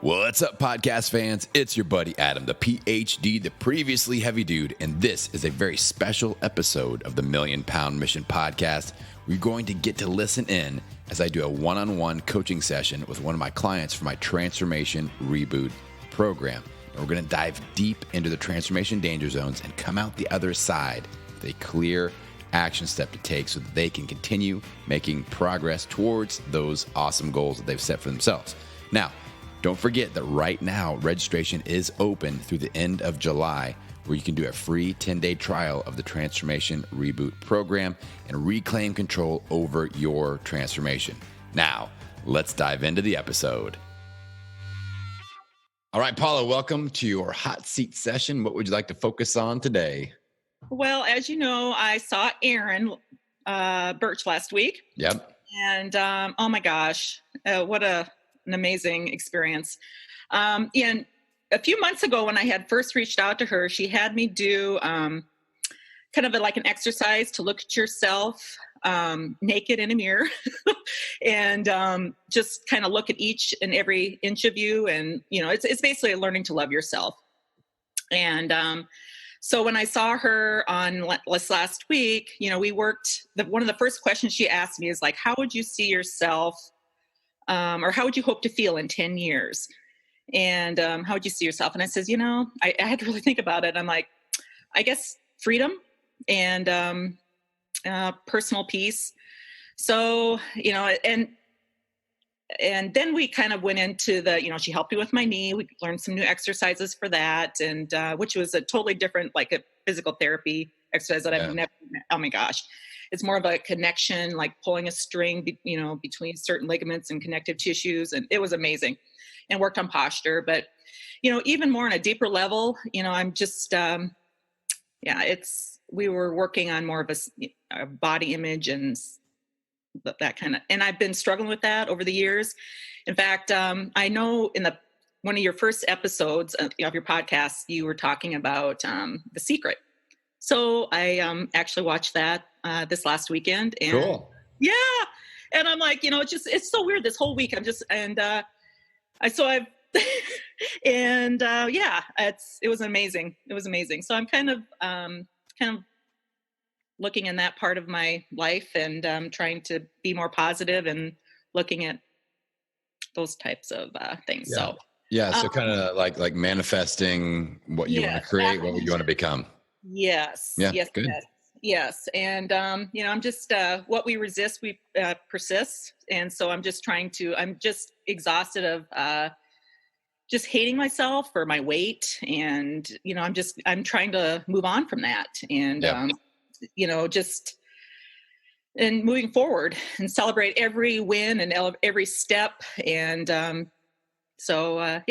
What's up, podcast fans? It's your buddy Adam, the PhD, the previously heavy dude, and this is a very special episode of the Million Pound Mission podcast. We're going to get to listen in as I do a one-on-one coaching session with one of my clients for my Transformation ReBoot program. And we're going to dive deep into the transformation danger zones and come out the other side with a clear action step to take so that they can continue making progress towards those awesome goals that they've set for themselves. Now, don't forget that right now, registration is open through the end of July, where you can do a free 10-day trial of the Transformation ReBoot program and reclaim control over your transformation. Now, let's dive into the episode. All right, Paula, welcome to your hot seat session. What would you like to focus on today? Well, as you know, I saw Aaron Birch last week. Yep. And oh my gosh, what an amazing experience. And a few months ago when I had first reached out to her, she had me do kind of like an exercise to look at yourself naked in a mirror and just kind of look at each and every inch of you. And, you know, it's basically learning to love yourself. And so when I saw her on last week, you know, we worked, one of the first questions she asked me is like, how would you see yourself or how would you hope to feel in 10 years? And how would you see yourself? And I says, you know, I had to really think about it. I'm like, I guess freedom and personal peace. So, you know, and then we kind of went into the, you know, she helped me with my knee. We learned some new exercises for that. And which was a totally different, like a physical therapy exercise that I've never, oh my gosh. It's more of a connection, like pulling a string, you know, between certain ligaments and connective tissues. And it was amazing and worked on posture. But, you know, even more on a deeper level, you know, I'm just, we were working on more of a body image and that kind of, and I've been struggling with that over the years. In fact, I know in one of your first episodes of your podcast, you were talking about The Secret. So I actually watched that this last weekend. And cool. Yeah. And I'm like, you know, it's so weird this whole week. It was amazing. It was amazing. So I'm kind of looking in that part of my life and trying to be more positive and looking at those types of things. Yeah. So kind of like manifesting what you want to create, what you want to become. Yes. Yeah. Yes. Good. Yes. And, you know, I'm just, what we resist, we persist. And so I'm just exhausted of just hating myself for my weight. And, you know, I'm trying to move on from that and, you know, and moving forward and celebrate every win and every step. And so I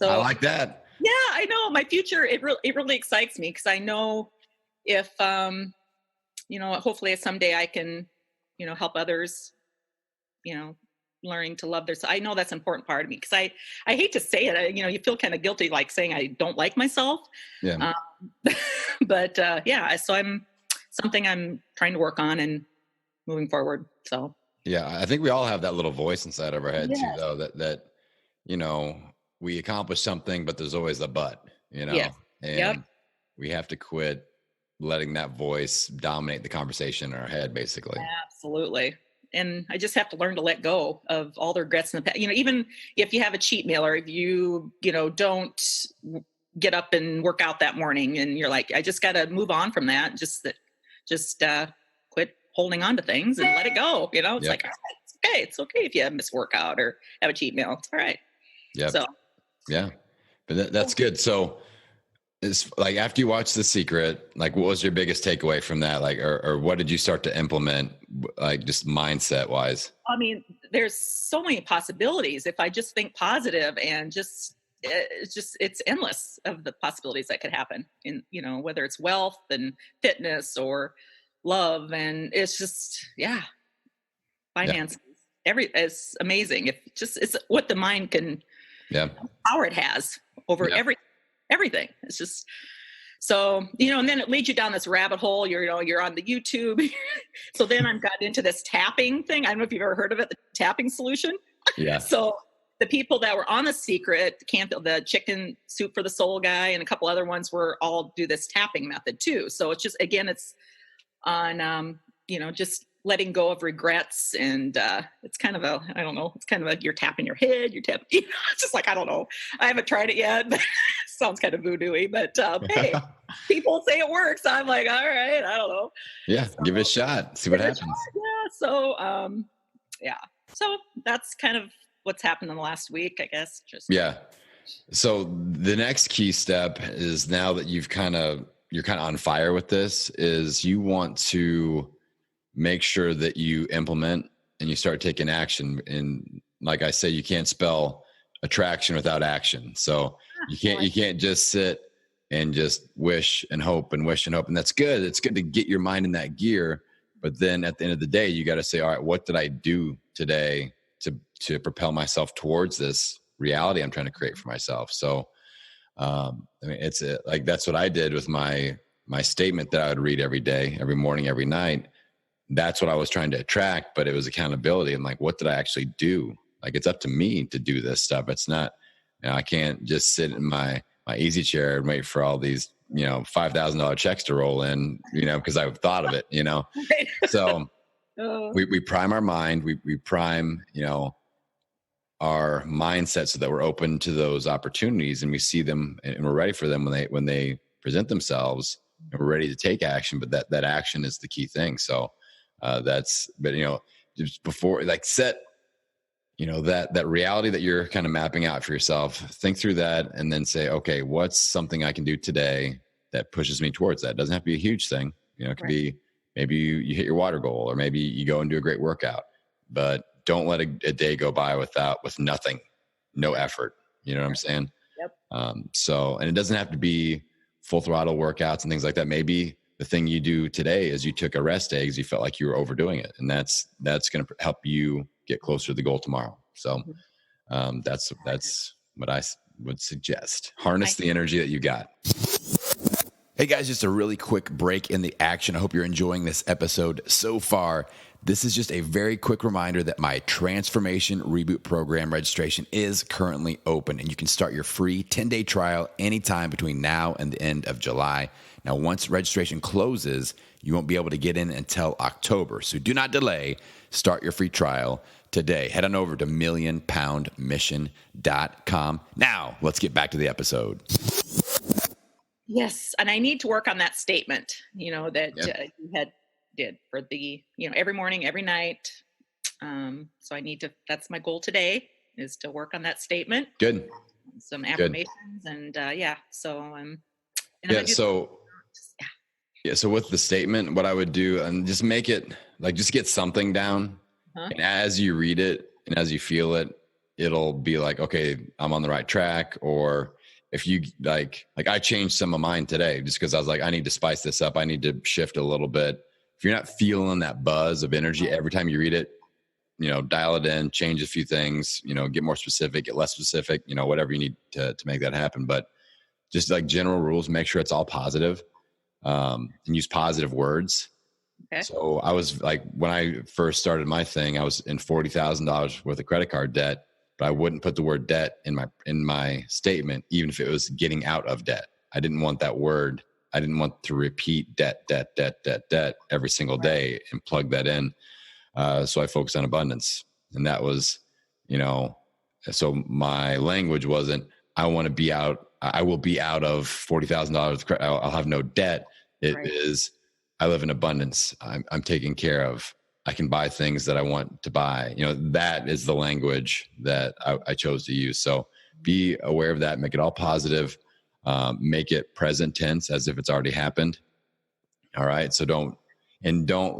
like that. Yeah, I know my future. It really excites me because I know if, you know, hopefully someday I can, you know, help others, you know, learning to love themselves. I know that's an important part of me because I hate to say it. You know, you feel kind of guilty, like saying I don't like myself. Yeah. But so I'm trying to work on and moving forward. So. Yeah, I think we all have that little voice inside of our head too, though, that, you know, we accomplish something, but there's always a but, you know, and we have to quit letting that voice dominate the conversation in our head, basically. Absolutely. And I just have to learn to let go of all the regrets in the past. You know, even if you have a cheat meal or if you know, don't get up and work out that morning and you're like, I just got to move on from that. Just quit holding on to things and let it go. You know, it's like, all right, it's okay. It's okay if you have a missed workout or have a cheat meal. It's all right. Yeah. So. Yeah. But that's good. So it's like, after you watched The Secret, like what was your biggest takeaway from that? Like, or what did you start to implement, like just mindset wise? I mean, there's so many possibilities. If I just think positive and it's endless of the possibilities that could happen in, you know, whether it's wealth and fitness or love. And it's just, finances, it's amazing. It's what the mind can, power it has over everything. It's just, So, you know, and then it leads you down this rabbit hole. You're on the YouTube. So then I've got into this tapping thing. I don't know if you've ever heard of it, the tapping solution. Yeah. So the people that were on The Secret, the chicken soup for the soul guy, and a couple other ones were all do this tapping method too. So it's just, again, it's on, just letting go of regrets. And it's kind of I don't know, it's kind of you're tapping your head, it's just like, I don't know. I haven't tried it yet, but it sounds kind of voodoo-y, but hey, people say it works. I'm like, all right, I don't know. Yeah. So, give it a shot. See what happens. Yeah. So, so that's kind of what's happened in the last week, I guess. Yeah. So the next key step is, now that you're kind of on fire with this, is you want to make sure that you implement and you start taking action. And like I say, you can't spell attraction without action. So you can't just sit and just wish and hope. And that's good. It's good to get your mind in that gear. But then at the end of the day, you got to say, all right, what did I do today to propel myself towards this reality I'm trying to create for myself? So, it's like, that's what I did with my statement that I would read every day, every morning, every night. That's what I was trying to attract, but it was accountability. I'm like, what did I actually do? Like, it's up to me to do this stuff. It's not, I can't just sit in my easy chair and wait for all these, $5,000 checks to roll in, because I've thought of it, So we prime our mind, we prime, our mindset so that we're open to those opportunities, and we see them and we're ready for them when they present themselves, and we're ready to take action. But that action is the key thing. So just before, like, set, that reality that you're kind of mapping out for yourself, think through that, and then say, okay, what's something I can do today that pushes me towards that? It doesn't have to be a huge thing. It could be, maybe you hit your water goal, or maybe you go and do a great workout, but don't let a day go by with nothing, no effort. You know what I'm saying? Yep. And it doesn't have to be full throttle workouts and things like that. Maybe the thing you do today is you took a rest day because you felt like you were overdoing it. And that's going to help you get closer to the goal tomorrow. So that's what I would suggest. Harness the energy that you got. Hey guys, just a really quick break in the action. I hope you're enjoying this episode so far. This is just a very quick reminder that my Transformation ReBoot program registration is currently open, and you can start your free 10-day trial anytime between now and the end of July. Now, once registration closes, you won't be able to get in until October. So do not delay. Start your free trial today. Head on over to millionpoundmission.com. Now, let's get back to the episode. Yes. And I need to work on that statement, that you did for the, every morning, every night. So that's my goal today, is to work on that statement. Good. Some affirmations. Good. And so so with the statement, what I would do, and just make it like, just get something down. And as you read it and as you feel it, it'll be like, okay, I'm on the right track. Or if you like I changed some of mine today just because I was like, I need to spice this up. I need to shift a little bit. If you're not feeling that buzz of energy every time you read it, dial it in, change a few things, get more specific, get less specific, whatever you need to make that happen. But just like general rules, make sure it's all positive, and use positive words. Okay. So I was like, when I first started my thing, I was in $40,000 worth of credit card debt, but I wouldn't put the word debt in my statement, even if it was getting out of debt. I didn't want that word. I didn't want to repeat debt every single day and plug that in. So I focused on abundance. And that was, so my language wasn't, I will be out of $40,000. I'll have no debt. It is, I live in abundance. I'm taken care of. I can buy things that I want to buy. That is the language that I chose to use. So be aware of that, make it all positive. Make it present tense as if it's already happened. All right. So don't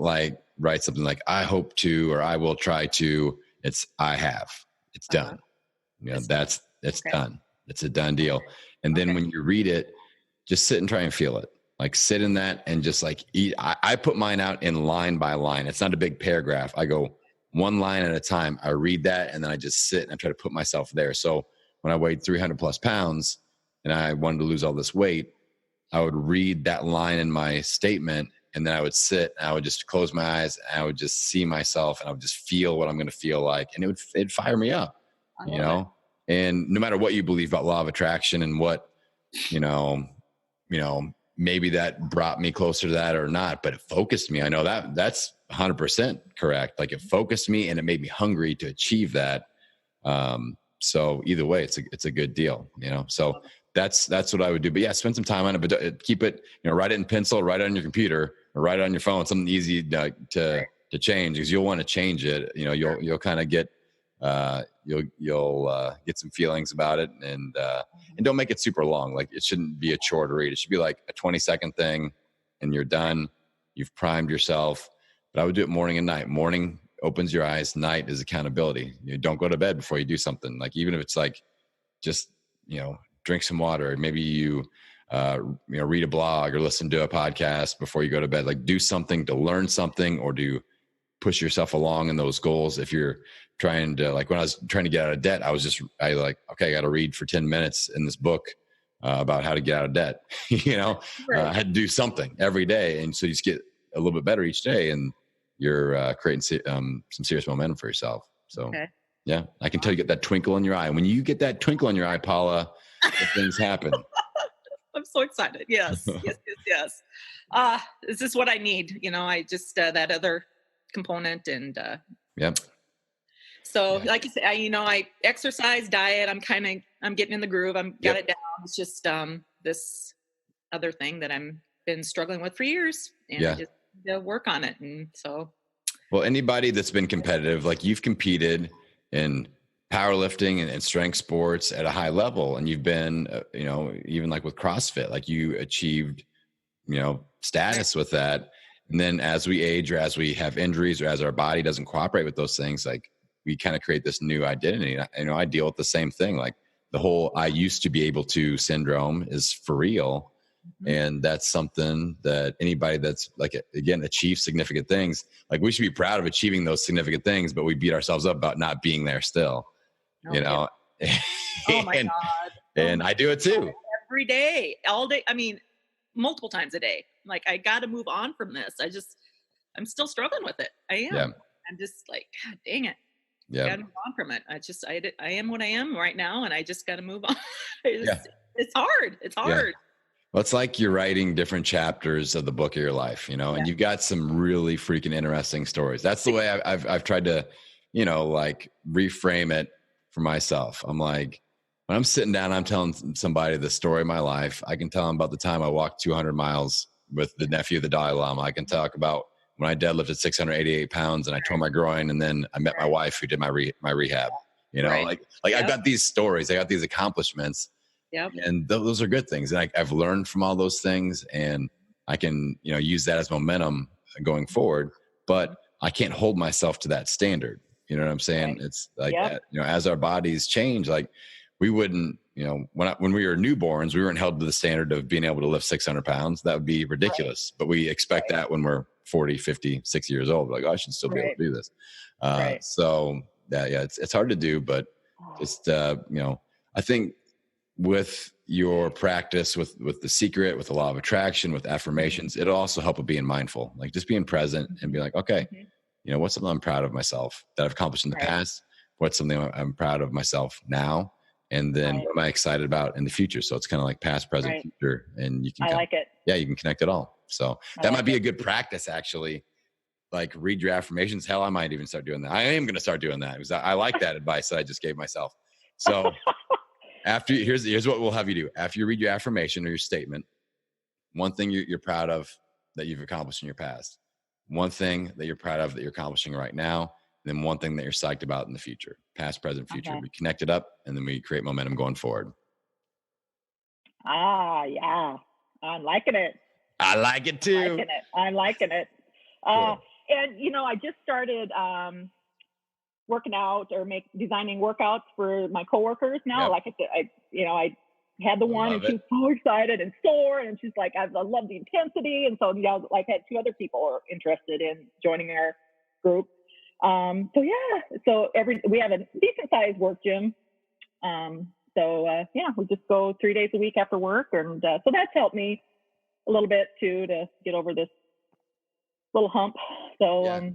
like write something like I hope to, or I will try to. It's I have. It's done. It's done. It's a done deal. And then when you read it, just sit and try and feel it. Like sit in that and just like eat. I put mine out in line by line. It's not a big paragraph. I go one line at a time. I read that and then I just sit and I try to put myself there. So when I weighed 300 plus pounds and I wanted to lose all this weight, I would read that line in my statement and then I would sit and I would just close my eyes and I would just see myself and I would just feel what I'm going to feel like. And it'd fire me up. you know, and no matter what you believe about law of attraction and what, you know, maybe that brought me closer to that or not, but it focused me. I know that's 100% correct. Like it focused me and it made me hungry to achieve that. So either way, it's a good deal, you know? So that's what I would do. But yeah, spend some time on it, but keep it, you know, write it in pencil, write it on your computer, or write it on your phone, something easy to change, because you'll want to change it. You know, you'll kind of get, you'll get some feelings about it, and don't make it super long. Like it shouldn't be a chore to read. It should be like a 20-second thing and you're done. You've primed yourself. But I would do it morning and night. Morning opens your eyes. Night is accountability. You don't go to bed before you do something. Like even if it's like just, you know, drink some water. Maybe you read a blog or listen to a podcast before you go to bed. Like do something to learn something or to push yourself along in those goals. If you're trying to, like when I was trying to get out of debt, I got to read for 10 minutes in this book about how to get out of debt. You know, I had to do something every day. And so you just get a little bit better each day, and you're creating some serious momentum for yourself. So yeah, I can tell you get that twinkle in your eye. When you get that twinkle in your eye, Paula, things happen. I'm so excited. Yes. This is what I need. You know, I just, that other component and, so like you said, I exercise, diet, I'm getting in the groove. Got it down. It's just, this other thing that I'm been struggling with for years, and I just need to work on it. And so, well, anybody that's been competitive, like you've competed in powerlifting and strength sports at a high level, and you've been, even like with CrossFit, like you achieved, status with that. And then as we age or as we have injuries or as our body doesn't cooperate with those things, like we kind of create this new identity. I deal with the same thing. Like the whole "I used to be able to" syndrome is for real. Mm-hmm. And that's something that anybody that's like, again, achieves significant things, like we should be proud of achieving those significant things, but we beat ourselves up about not being there still, Oh my God. And I do it too. Every day, all day. I mean, multiple times a day. Like, I got to move on from this. I'm still struggling with it. I am. Yeah. I'm just like, God dang it. Yeah. I got to move on from it. I am what I am right now, and I just got to move on. It's hard. It's hard. Yeah. Well, it's like you're writing different chapters of the book of your life, and you've got some really freaking interesting stories. That's the way I've tried to, like reframe it for myself. I'm like, when I'm sitting down, I'm telling somebody the story of my life. I can tell them about the time I walked 200 miles with the nephew of the Dalai Lama. I can talk about when I deadlifted 688 pounds and I tore my groin, and then I met my wife who did my rehab. Like I've got these stories, I got these accomplishments. Yep. And those are good things. And I've learned from all those things, and I can, use that as momentum going forward, but I can't hold myself to that standard. You know what I'm saying? Right. It's like, as our bodies change, like we wouldn't, when we were newborns, we weren't held to the standard of being able to lift 600 pounds. That would be ridiculous. Right. But we expect that when we're 40, 50, 60 years old. We're like, oh, I should still be able to do this. So it's hard to do, but just, I think, with your practice with The Secret, with the law of attraction, with affirmations, it'll also help with being mindful, like just being present and be like, okay, what's something I'm proud of myself that I've accomplished in the past? What's something I'm proud of myself now? And then what am I excited about in the future? So it's kind of like past, present, future. And you can, you can connect it all. So that might be a good practice, actually. Like read your affirmations. Hell, I might even start doing that. I am going to start doing that because I like that advice that I just gave myself. So here's what we'll have you do. After you read your affirmation or your statement, one thing you're proud of that you've accomplished in your past, one thing that you're proud of that you're accomplishing right now, and then one thing that you're psyched about in the future, past, present, future. We connect it up, and then we create momentum going forward. Yeah. I'm liking it. I like it too. I'm liking it. Cool. And, I just started working out or designing workouts for my coworkers now. Yep. Like I said, I had the one and she was so excited and sore, and she's like, I love the intensity. And so, had two other people are interested in joining our group. So we have a decent sized work gym. We just go 3 days a week after work. And so that's helped me a little bit too, to get over this little hump. So,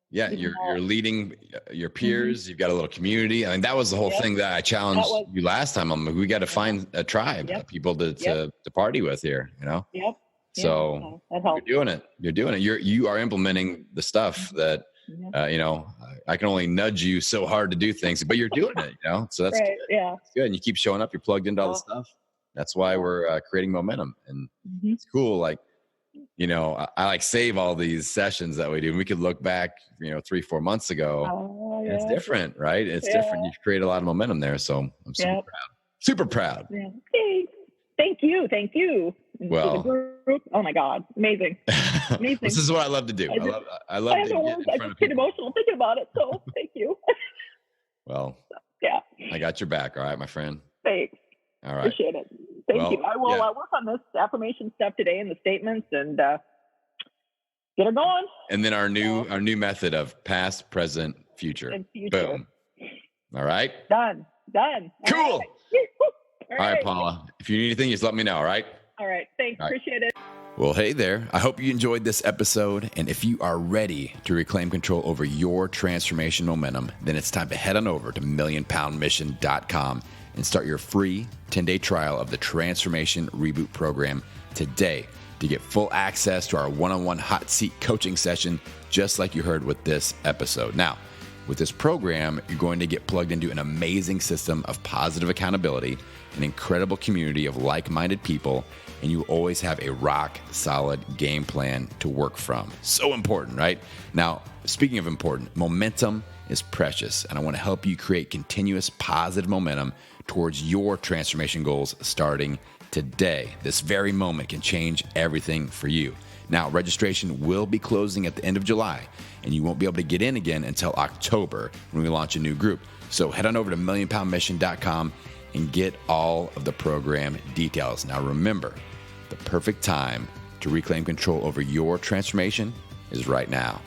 Yeah, you're leading your peers. You've got a little community. I mean, that was the whole thing that I challenged you last time. We got to find a tribe of people to party with here, you know? Yep. So you're doing it. You're doing it. You are implementing the stuff that, you know, I can only nudge you so hard to do things, but you're doing it, you know? So that's good. Yeah. That's good. And you keep showing up. You're plugged into all the stuff. That's why we're creating momentum. And it's cool. Like, you know, I like save all these sessions that we do. And we could look back, you know, 3-4 months ago. And it's different, right? It's different. You've created a lot of momentum there. So I'm super proud. Super proud. Yeah. Thank you. Well, the group. Oh my God. Amazing. This is what I love to do. I love to get in front of get emotional thinking about it. So thank you. Well, I got your back. All right, my friend. Thanks. All right. Appreciate it. Thank you. I will work on this affirmation stuff today and the statements and get her going. And then our new method of past, present, future. And future. Boom. All right. Done. Cool. All right, Paula. If you need anything, just let me know. All right. All right. Thanks. All right. Appreciate it. Well, hey there. I hope you enjoyed this episode. And if you are ready to reclaim control over your transformation momentum, then it's time to head on over to millionpoundmission.com and start your free 10-day trial of the Transformation ReBoot program today to get full access to our one-on-one hot seat coaching session, just like you heard with this episode. Now, with this program, you're going to get plugged into an amazing system of positive accountability, an incredible community of like-minded people, and you always have a rock-solid game plan to work from. So important, right? Now, speaking of important, momentum is precious, and I want to help you create continuous positive momentum towards your transformation goals starting today. This very moment can change everything for you. Now, registration will be closing at the end of July, and you won't be able to get in again until October when we launch a new group. So head on over to millionpoundmission.com and get all of the program details. Now, remember, the perfect time to reclaim control over your transformation is right now.